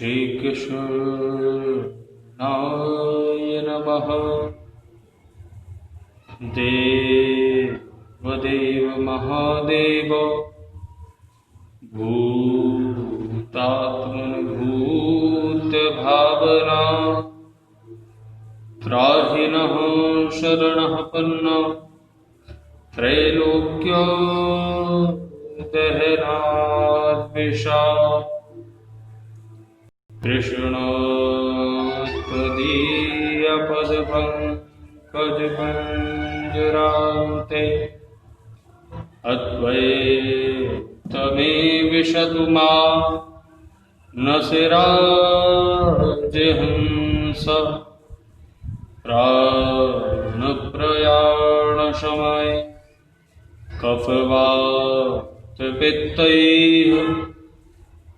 श्रीकृष्णाय नमः। देवदेव महादेव भूतात्मनभूतभावना त्राहि नः शरणः पन्ना त्रैलोक्यो दहनाद्विषा कृष्ण त्वदीयपदपङ्कजपञ्जरान्ते अद्वैतमे विशतु मां न सिराजहंस प्राणप्रयाणसमये कफवातपित्तैः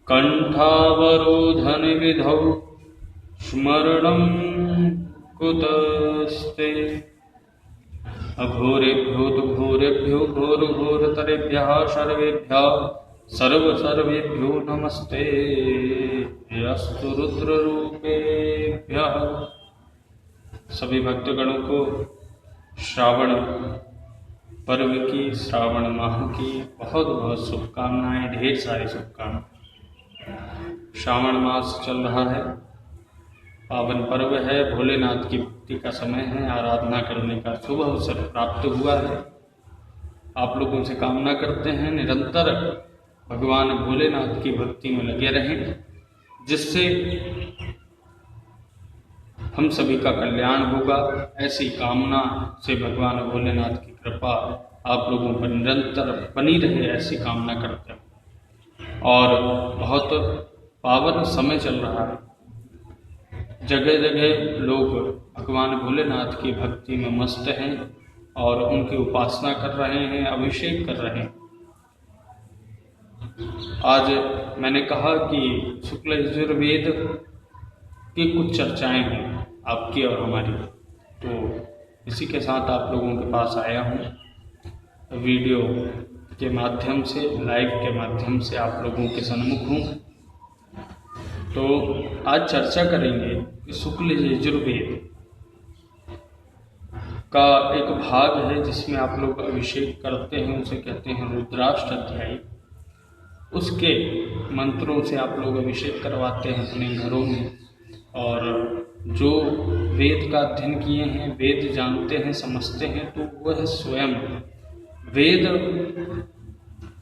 कण्ठावरोधनविधौ स्मरणं कुतस्ते। अघोरेभ्यो तु घोरेभ्यो घोरघोरतरेभ्यः सर्वेभ्यो नमस्ते। अस्तु रुद्ररूपेभ्यः। सभी भक्तगणों को श्रावण पर्व की, श्रावण माह की बहुत बहुत शुभकामनाएं, ढेर सारी शुभकामनाएं। श्रावण मास चल रहा है, पावन पर्व है, भोलेनाथ की भक्ति का समय है, आराधना करने का शुभ अवसर प्राप्त हुआ है। आप लोगों से कामना करते हैं निरंतर भगवान भोलेनाथ की भक्ति में लगे रहें, जिससे हम सभी का कल्याण होगा। ऐसी कामना से भगवान भोलेनाथ की कृपा आप लोगों पर निरंतर बनी रहे, ऐसी कामना करते हैं। और बहुत पावन समय चल रहा है, जगह जगह लोग भगवान भोलेनाथ की भक्ति में मस्त हैं और उनकी उपासना कर रहे हैं, अभिषेक कर रहे हैं। आज मैंने कहा कि शुक्ल यजुर्वेद की कुछ चर्चाएं हैं आपकी और हमारी, तो इसी के साथ आप लोगों के पास आया हूँ। वीडियो के माध्यम से, लाइव के माध्यम से आप लोगों के सन्मुख हूँ। तो आज चर्चा करेंगे कि शुक्ल यजुर्वेद का एक भाग है जिसमें आप लोग अभिषेक करते हैं, उसे कहते हैं रुद्राष्टध्यायी। उसके मंत्रों से आप लोग अभिषेक करवाते हैं अपने घरों में, और जो वेद का अध्ययन किए हैं, वेद जानते हैं, समझते हैं, तो वह स्वयं वेद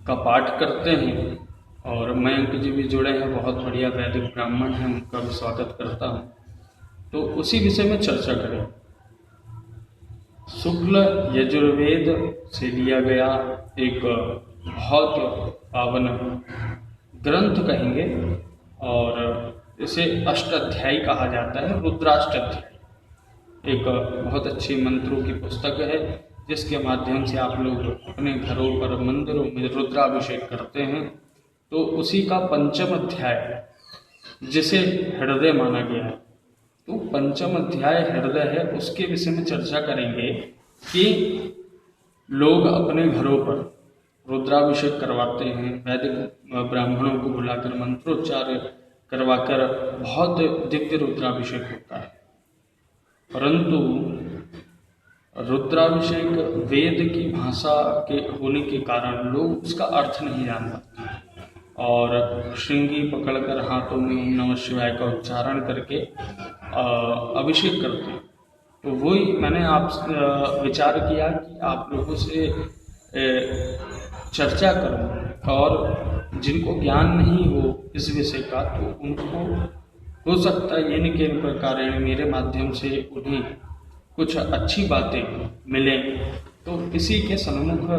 का पाठ करते हैं। और मयंक जी भी जुड़े हैं, बहुत बढ़िया वैदिक ब्राह्मण हैं, उनका भी स्वागत करता हूँ। तो उसी विषय में चर्चा करें। शुक्ल यजुर्वेद से लिया गया एक बहुत पावन ग्रंथ कहेंगे, और इसे अष्टाध्यायी कहा जाता है, रुद्राष्टाध्यायी। एक बहुत अच्छी मंत्रों की पुस्तक है, जिसके माध्यम से आप लोग अपने घरों पर, मंदिरों में रुद्राभिषेक करते हैं। तो उसी का पंचम अध्याय, जिसे हृदय माना गया है, तो पंचम अध्याय हृदय है, उसके विषय में चर्चा करेंगे कि लोग अपने घरों पर रुद्राभिषेक करवाते हैं, वैदिक ब्राह्मणों को बुलाकर मंत्रोच्चार करवाकर बहुत दिव्य रुद्राभिषेक होता है। परंतु रुद्राभिषेक वेद की भाषा के होने के कारण लोग उसका अर्थ नहीं जान पाते और श्रृंगी पकड़कर हाथों में ओम नमः शिवाय का उच्चारण करके अभिषेक करते हैं। तो वही मैंने आप विचार किया कि आप लोगों से चर्चा करूं, और जिनको ज्ञान नहीं हो इस विषय का, तो उनको हो सकता है इन के प्रकार मेरे माध्यम से उन्हें कुछ अच्छी बातें मिलें। तो इसी के सन्मुख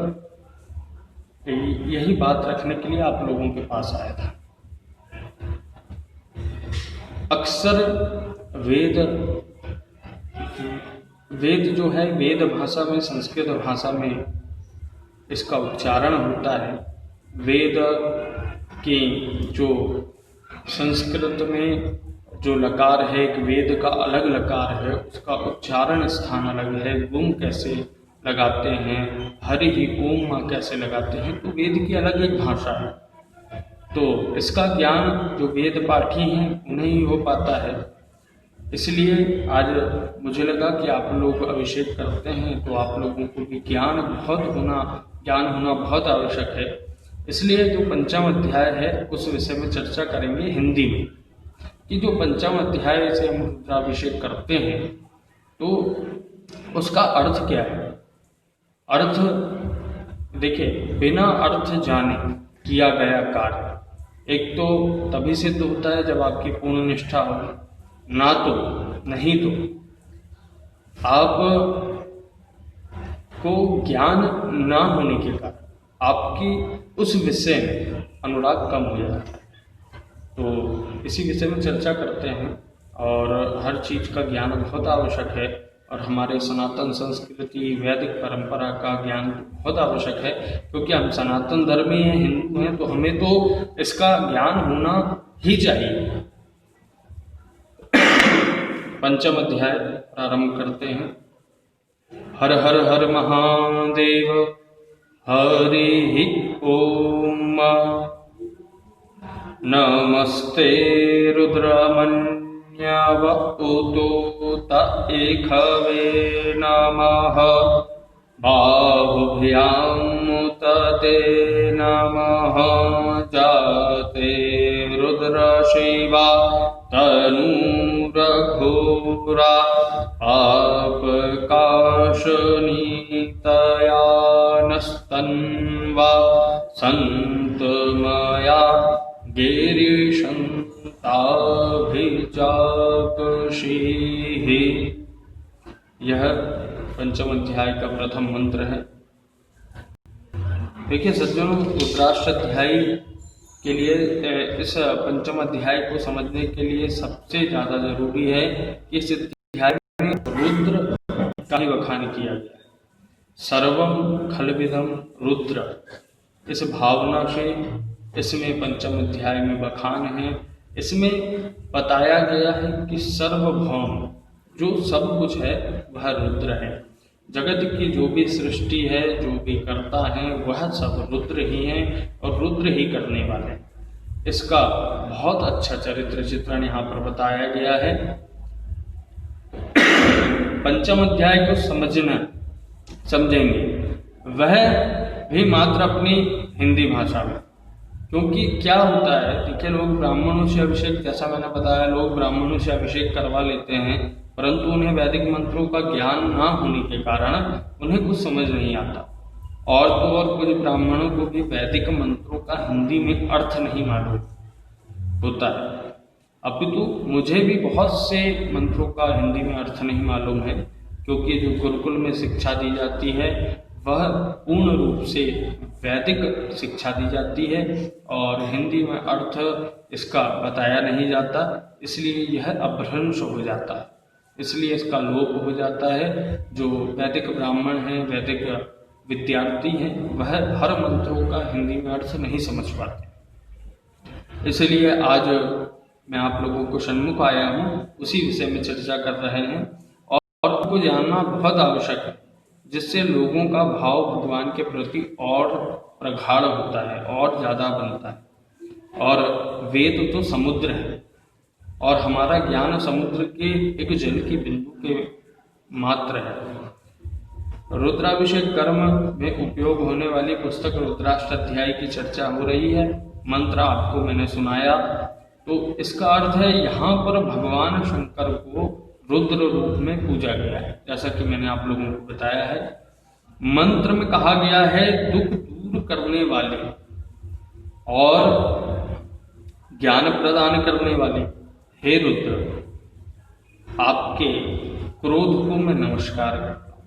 यही बात रखने के लिए आप लोगों के पास आया था। अक्सर वेद जो है, वेद भाषा में, संस्कृत भाषा में इसका उच्चारण होता है। वेद की जो संस्कृत में जो लकार है, एक वेद का अलग लकार है, उसका उच्चारण स्थान अलग है। गुम कैसे लगाते हैं, हरि ही ओम कैसे लगाते हैं, तो वेद की अलग एक भाषा है। तो इसका ज्ञान जो वेद पाठी हैं उन्हें ही हो पाता है। इसलिए आज मुझे लगा कि आप लोग अभिषेक करते हैं तो आप लोगों को भी ज्ञान होना बहुत आवश्यक है। इसलिए जो पंचम अध्याय है उस विषय में चर्चा करेंगे हिंदी में, कि जो पंचम अध्याय से हम रुद्राभिषेक करते हैं तो उसका अर्थ क्या है। अर्थ देखिए, बिना अर्थ जाने किया गया कार्य एक तो तभी सिद्ध होता है जब आपकी पूर्ण निष्ठा हो, नहीं तो आप को ज्ञान ना होने के कारण आपकी उस विषय में अनुराग कम हो जाता है। तो इसी विषय में चर्चा करते हैं और हर चीज़ का ज्ञान बहुत आवश्यक है और हमारे सनातन संस्कृति वैदिक परंपरा का ज्ञान बहुत आवश्यक है, क्योंकि हम सनातन धर्मी हैं, हिंदू हैं, तो हमें तो इसका ज्ञान होना ही चाहिए। पंचम अध्याय प्रारंभ करते हैं। हर हर हर महादेव हरि ओम। नमस्ते रुद्रमन्यव उतोत एकवे नमः। बाहुभ्यां ते नमः। जाते रुद्र शिवा तनूरघोरा पापकाशनीतया नस्तन्वा सन्तमया गिरिशन्ताभिजापशीः। यह पंचम अध्याय का प्रथम मंत्र है। देखिए सज्जनों, रुद्राष्टाध्यायी के लिए इस पंचम अध्याय को समझने के लिए सबसे ज्यादा जरूरी है कि इस अध्याय में रुद्र का ही बखान किया गया है। सर्वम खलविदम रुद्र, इस भावना से इसमें पंचम अध्याय में बखान है। इसमें बताया गया है कि सर्वभौम जो सब कुछ है वह रुद्र है। जगत की जो भी सृष्टि है, जो भी करता है, वह सब रुद्र ही है और रुद्र ही करने वाले हैं। इसका बहुत अच्छा चरित्र चित्रण यहाँ पर बताया गया है। पंचम अध्याय को समझेंगे वह भी मात्र अपनी हिंदी भाषा में, क्योंकि क्या होता है, देखिए लोग ब्राह्मणों से अभिषेक, जैसा मैंने बताया, लोग ब्राह्मणों से अभिषेक करवा लेते हैं, परंतु उन्हें वैदिक मंत्रों का ज्ञान ना होने के कारण उन्हें कुछ समझ नहीं आता। और तो और कुछ ब्राह्मणों को भी वैदिक मंत्रों का हिंदी में अर्थ नहीं मालूम होता है। अपितु मुझे भी बहुत से मंत्रों का हिंदी में अर्थ नहीं मालूम है, क्योंकि जो गुरुकुल में शिक्षा दी जाती है वह पूर्ण रूप से वैदिक शिक्षा दी जाती है और हिंदी में अर्थ इसका बताया नहीं जाता, इसलिए यह अपभ्रंश हो जाता है, इसलिए इसका लोप हो जाता है। जो वैदिक ब्राह्मण हैं, वैदिक विद्यार्थी हैं, वह हर मंत्रों का हिंदी में अर्थ नहीं समझ पाते। इसलिए आज मैं आप लोगों को सन्मुख आया हूँ, उसी विषय में चर्चा कर रहे हैं और आपको जानना बहुत आवश्यक है, जिससे लोगों का भाव भगवान के प्रति और प्रगाढ़ होता है और ज़्यादा बनता है। और वेद तो समुद्र है और हमारा ज्ञान समुद्र के एक जल की बिंदु के मात्र है। रुद्राभिषेक कर्म में उपयोग होने वाली पुस्तक रुद्राष्टाध्यायी की चर्चा हो रही है। मंत्र आपको मैंने सुनाया, तो इसका अर्थ है यहाँ पर भगवान शंकर को रुद्र रूप में पूजा गया है, जैसा कि मैंने आप लोगों को बताया है। मंत्र में कहा गया है दुख दूर करने वाले और ज्ञान प्रदान करने वाले हे रुद्र, आपके क्रोध को मैं नमस्कार करता हूँ।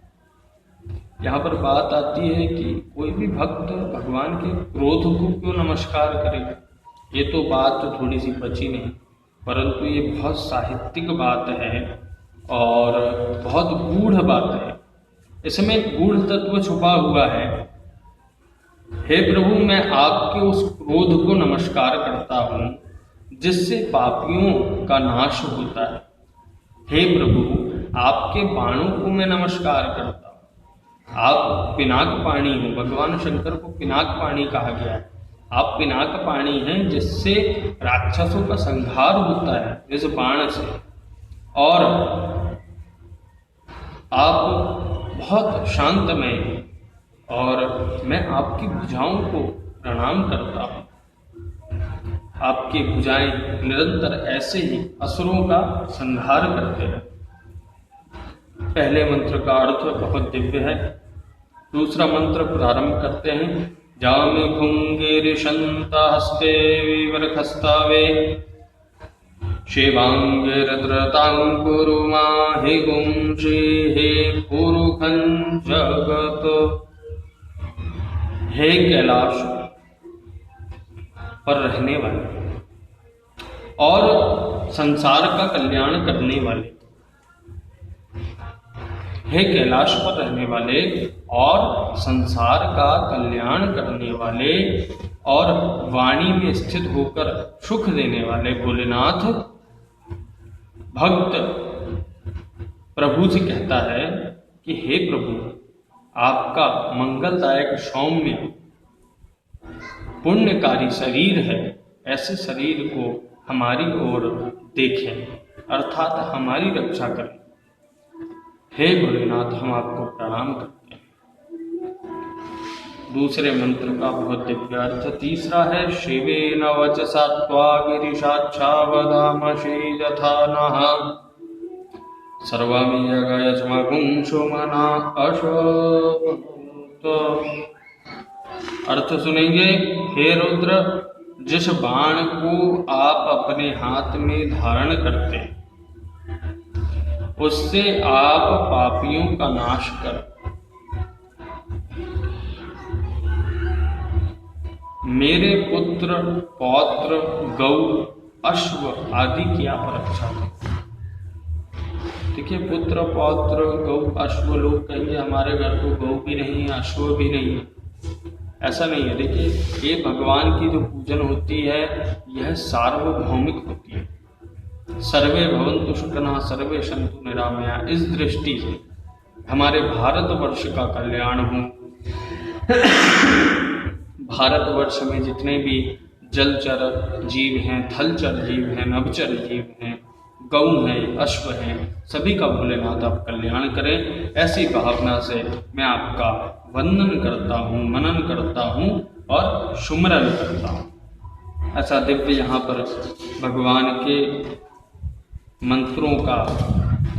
यहाँ पर बात आती है कि कोई भी भक्त भगवान के क्रोध को क्यों नमस्कार करेगा। ये तो बात थोड़ी सी बची नहीं, परंतु ये बहुत साहित्यिक बात है और बहुत गूढ़ बात है। इसमें गूढ़ तत्व छुपा हुआ है। हे प्रभु, मैं आपके उस क्रोध को नमस्कार करता हूँ जिससे पापियों का नाश होता है। हे प्रभु, आपके बाणों को मैं नमस्कार करता हूँ। आप पिनाक पाणी हो, भगवान शंकर को पिनाक पाणी कहा गया है। आप पिनाक पाणी हैं जिससे राक्षसों का संहार होता है इस बाण से, और आप बहुत शांतमय, और मैं आपकी भुजाओं को प्रणाम करता हूँ। आपकी भुजाएं निरंतर ऐसे ही असुरों का संहार करते हैं। पहले मंत्र का अर्थ बहुत दिव्य है। दूसरा मंत्र प्रारंभ करते हैं। जामे भुंगेरिशंता हस्ते विवरखस्तावे शिवांगे रत्रतांकुरुमा हे गुंशी हे पुरुखं जगत। हे कैलाश पर रहने वाले और संसार का कल्याण करने वाले, हे कैलाश पर रहने वाले और संसार का कल्याण करने वाले और वाणी में स्थित होकर सुख देने वाले भोलेनाथ, भक्त प्रभु से कहता है कि हे प्रभु, आपका मंगलदायक सौम्य पुण्यकारी शरीर है, ऐसे शरीर को हमारी ओर देखें, अर्थात हमारी रक्षा करें। हे भोलेनाथ, हम आपको प्रणाम करते हैं। दूसरे मंत्र का बहुत दिव्य अर्थ तीसरा है। शिवेन वचसा त्वा गिरिशाक्षा वदामसि यथा नः सर्वं यज्ञयज्ञपुंसो मना अशोत। अर्थ सुनेंगे। हे रुद्र, जिस बाण को आप अपने हाथ में धारण करते हैं उससे आप पापियों का नाश कर मेरे पुत्र पौत्र गौ अश्व आदि की आप रक्षा करें। देखिए, पुत्र पौत्र गौ अश्व, लोग कहेंगे हमारे घर तो गौ भी नहीं है, अश्व भी नहीं है। ऐसा नहीं है। देखिए, ये भगवान की जो पूजन होती है यह सार्वभौमिक होती है। सर्वे भवन्तु सुखिनः सर्वे सन्तु निरामया। इस दृष्टि से हमारे भारतवर्ष का कल्याण हो। भारतवर्ष में जितने भी जलचर जीव हैं, थलचर जीव हैं, नभचर जीव हैं, गौ हैं, अश्व हैं, सभी का भोलेनाथ आप कल्याण करें। ऐसी भावना से मैं आपका वंदन करता हूँ, मनन करता हूँ और सुमरन करता हूँ। ऐसा दिव्य यहाँ पर भगवान के मंत्रों का,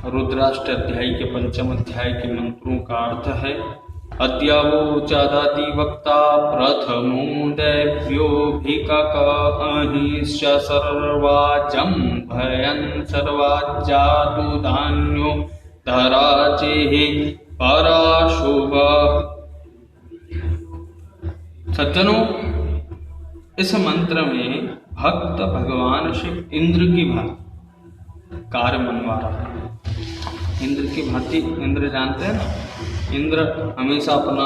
रुद्राष्ट अध्याय के पंचम अध्याय के मंत्रों का अर्थ है। अद्यावोचादाति वक्ता प्रथमो दैव्योऽभिककहिंश्च सर्वाजं भयन् सर्वाज्जातुधान्यो धराचेः पराशुभ। सज्जनों, इस मंत्र में भक्त भगवान शिव इंद्र की भांति कार्य मनवा रहा है। इंद्र की भांति, इंद्र जानते हैं, इंद्र हमेशा अपना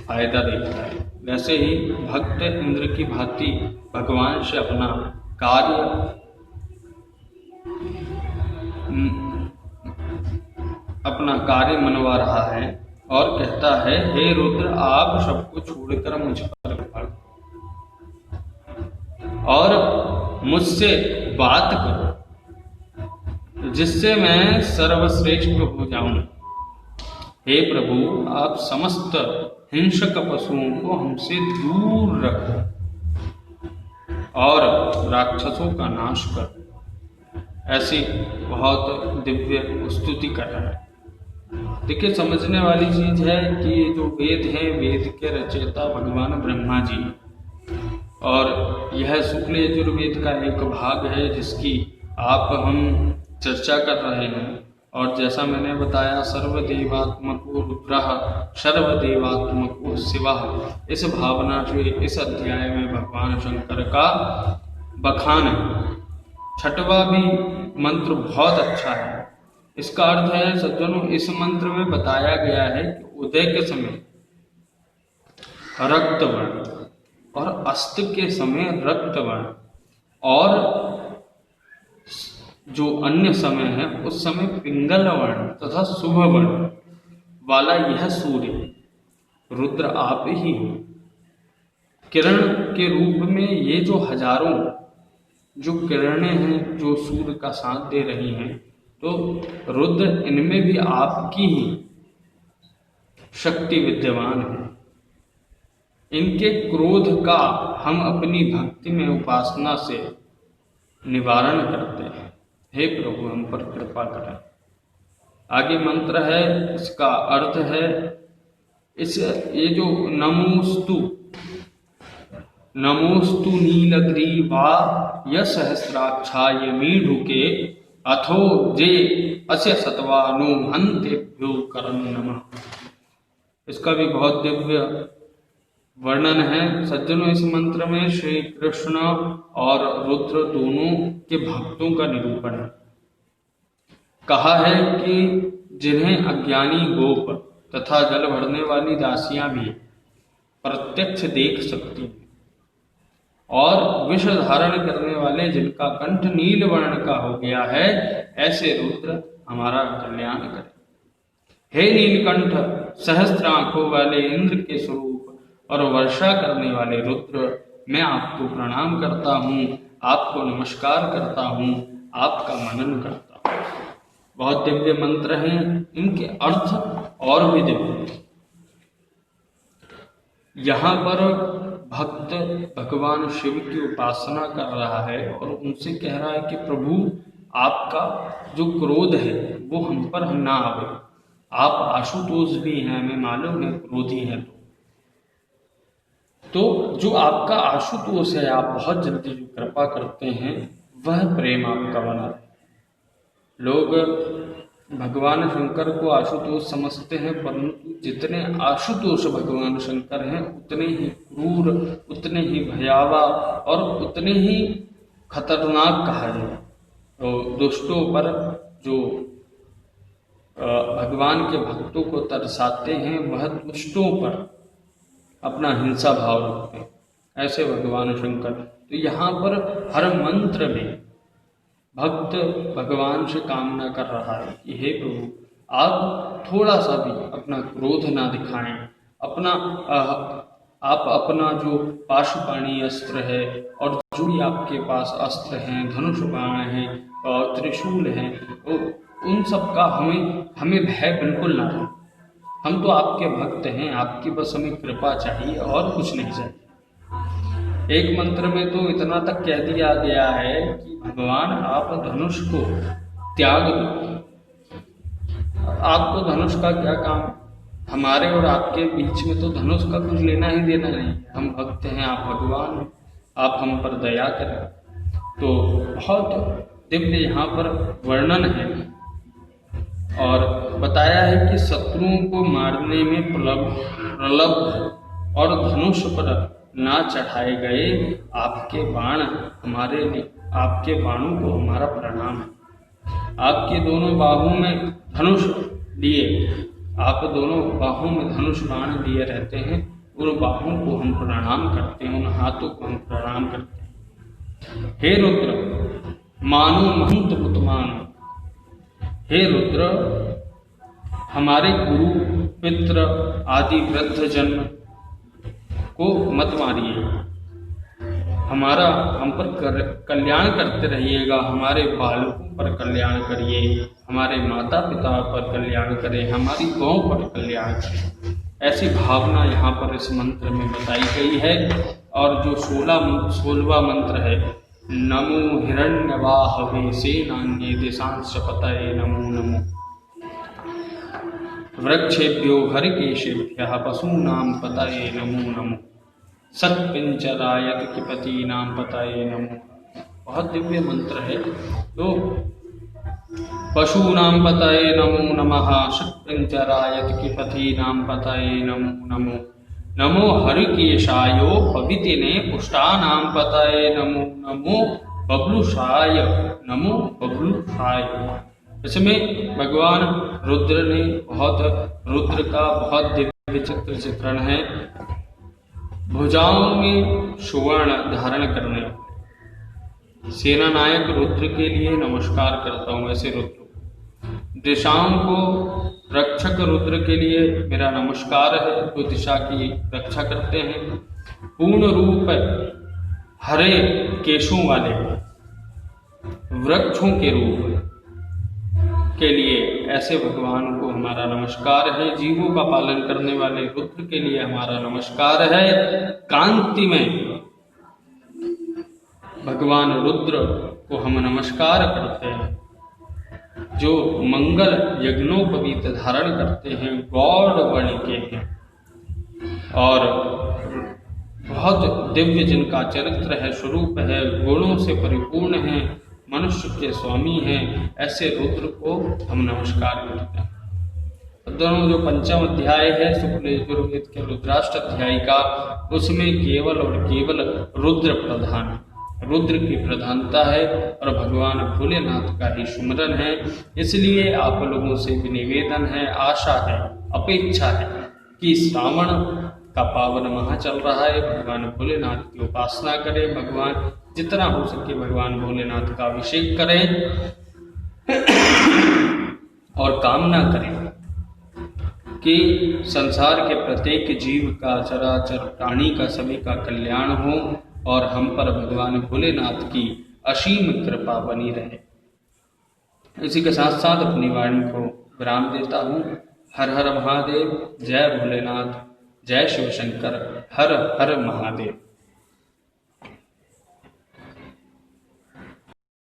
फायदा देखता है। वैसे ही भक्त इंद्र की भांति भगवान से अपना कार्य मनवा रहा है और कहता है, हे रुद्र, आप सबको छोड़कर मुझ पर कृपा और मुझसे बात करो जिससे मैं सर्वश्रेष्ठ हो जाऊं। हे प्रभु, आप समस्त हिंसक पशुओं को हमसे दूर रखो और राक्षसों का नाश करो। ऐसी बहुत दिव्य स्तुति कर रहा है। देखिए, समझने वाली चीज है कि जो वेद है, वेद के रचयिता भगवान ब्रह्मा जी, और यह शुक्ल यजुर्वेद का एक भाग है जिसकी हम चर्चा कर रहे हैं। और जैसा मैंने बताया, सर्वदेवात्मको रुद्रः सर्वदेवात्मको शिवः, इस भावना से इस अध्याय में भगवान शंकर का बखान है। छठवां भी मंत्र बहुत अच्छा है। इसका अर्थ है सज्जनों, इस मंत्र में बताया गया है कि उदय के समय रक्त वर्ण और अस्त के समय रक्त वर्ण और जो अन्य समय है उस समय पिंगल वर्ण तथा शुभ वर्ण वाला यह सूर्य रुद्र आप ही हो। किरण के रूप में ये जो हजारों जो किरणें हैं जो सूर्य का साथ दे रही हैं, तो रुद्र इनमें भी आपकी ही शक्ति विद्यमान है। इनके क्रोध का हम अपनी भक्ति में उपासना से निवारण करते हैं। हे प्रभु हम पर कृपा करें। आगे मंत्र है, इसका अर्थ है ये जो नमोस्तु नीलग्रीवा सहस्राक्षाय मीढुके अथो जे अस्य सत्वानो हन्तेभ्यो करं नमः। इसका भी बहुत दिव्य वर्णन है। सज्जनों, इस मंत्र में श्री कृष्ण और रुद्र दोनों के भक्तों का निरूपण है। कहा है कि जिन्हें अज्ञानी गोप तथा जल भरने वाली दासियां भी प्रत्यक्ष देख सकती हैं और विष धारण करने वाले जिनका कंठ नील वर्ण का हो गया है, ऐसे रुद्र हमारा कल्याण करें। हे नीलकंठ, सहस्त्र आंखों वाले इंद्र के स्वरूप और वर्षा करने वाले रुद्र, मैं आपको प्रणाम करता हूँ, आपको नमस्कार करता हूँ, आपका मनन करता हूँ। बहुत दिव्य मंत्र हैं, इनके अर्थ और भी दिव्य हैं। यहाँ पर भक्त भगवान शिव की उपासना कर रहा है और उनसे कह रहा है कि प्रभु आपका जो क्रोध है वो हम पर ना आवे। आप आशुतोष भी हैं, हमें मालूम है क्रोधी हैं, तो जो आपका आशुतोष है, आप बहुत जल्दी जो कृपा करते हैं वह प्रेम आपका बना रहे। लोग भगवान शंकर को आशुतोष समझते हैं, परंतु जितने आशुतोष भगवान शंकर हैं उतने ही क्रूर, उतने ही भयावह और उतने ही खतरनाक कहा जाए। तो दुष्टों पर जो भगवान के भक्तों को तरसाते हैं, वह दुष्टों पर अपना हिंसा भाव रखते हैं, ऐसे भगवान शंकर। तो यहाँ पर हर मंत्र में भक्त भगवान से कामना कर रहा है कि हे प्रभु आप थोड़ा सा भी अपना क्रोध ना दिखाएं, आप अपना जो पाशुपाणी अस्त्र है और जो भी आपके पास अस्त्र हैं, धनुष बाण है और त्रिशूल है, तो उन सब का हमें भय बिल्कुल ना हो। हम तो आपके भक्त हैं, आपकी बस हमें कृपा चाहिए और कुछ नहीं चाहिए। एक मंत्र में तो इतना तक कह दिया गया है कि भगवान आप धनुष को त्याग दो। आपको धनुष का क्या काम, हमारे और आपके बीच में तो धनुष का कुछ लेना ही देना नहीं। हम भक्त हैं, आप भगवान हैं, आप हम पर दया करें। तो बहुत दिव्य यहाँ पर वर्णन है और बताया है कि शत्रुओं को मारने में प्रलब्ध और धनुष पर ना चढ़ाए गए आपके बाण हमारे लिए, आपके बाणों को हमारा प्रणाम है। आपके दोनों बाहों में धनुष लिए, आप दोनों बाहों में धनुष बाण लिए रहते हैं, उन बाहों को हम प्रणाम करते हैं, उन हाथों को हम प्रणाम करते हैं। हे रुद्र मानो महंत पुतमानो, हे रुद्र हमारे गुरु पितृ आदि वृद्ध जन को मत मारिए, हमारा हम पर कल्याण करते रहिएगा, हमारे बालकों पर कल्याण करिए, हमारे माता पिता पर कल्याण करें, हमारी गौ पर कल्याण करें। ऐसी भावना यहाँ पर इस मंत्र में बताई गई है। और जो 16वां मंत्र है, नमो हिरण्यवाहवे सेनान्ये दिशांश पतये नमो नमो, वृक्षेभ्यो हरिकेशेभ्यः पशूनां पतये नमो नमो, सत्पिंजरायतकिपतीनां पतये नमो। बहुत दिव्य मंत्र है। तो पशूनां पतये नमो नमः, सत्पिंजरायतकिपतीनां पतये नमो नमो, नमो हरिकेशायो पवितिने पुष्टानां पतये नमो नमो, बबलुषाय नमो बबलुषाय। इसमें भगवान रुद्र ने रुद्र का बहुत दिव्य चित्रण है। भुजाओं में सुवर्ण धारण करने सेना नायक रुद्र के लिए नमस्कार करता हूँ। ऐसे रुद्र दिशाओं को रक्षक रुद्र के लिए मेरा नमस्कार है, जो दिशा की रक्षा करते हैं। पूर्ण रूप हरे केशों वाले वृक्षों के रूप के लिए ऐसे भगवान को हमारा नमस्कार है। जीवों का पालन करने वाले रुद्र के लिए हमारा नमस्कार है। कांति में भगवान रुद्र को हम नमस्कार करते हैं, जो मंगल यज्ञोपवीत धारण करते हैं, गौड़ वर्ण के हैं और बहुत दिव्य जिनका चरित्र है, स्वरूप है, गुणों से परिपूर्ण है, मनुष्य के स्वामी हैं, ऐसे रुद्र को हम नमस्कार करते हैं। दोनों जो पंचम अध्याय है शुक्ल यजुर्वेद के रुद्राष्ट अध्याय का, उसमें केवल और केवल रुद्र प्रधान, रुद्र की प्रधानता है और भगवान भोलेनाथ का ही सुमरन है। इसलिए आप लोगों से भी निवेदन है, आशा है, अपेक्षा है कि श्रावण का पावन माह चल रहा है, भगवान भोलेनाथ की उपासना करें, भगवान जितना हो सके भगवान भोलेनाथ का अभिषेक करें और कामना करें कि संसार के प्रत्येक जीव का, चराचर प्राणी का, सभी का कल्याण हो और हम पर भगवान भोलेनाथ की असीम कृपा बनी रहे। इसी के साथ साथ अपनी वाणी को विराम देता हूँ। हर हर महादेव, जय भोलेनाथ, जय शिव शंकर, हर हर महादेव।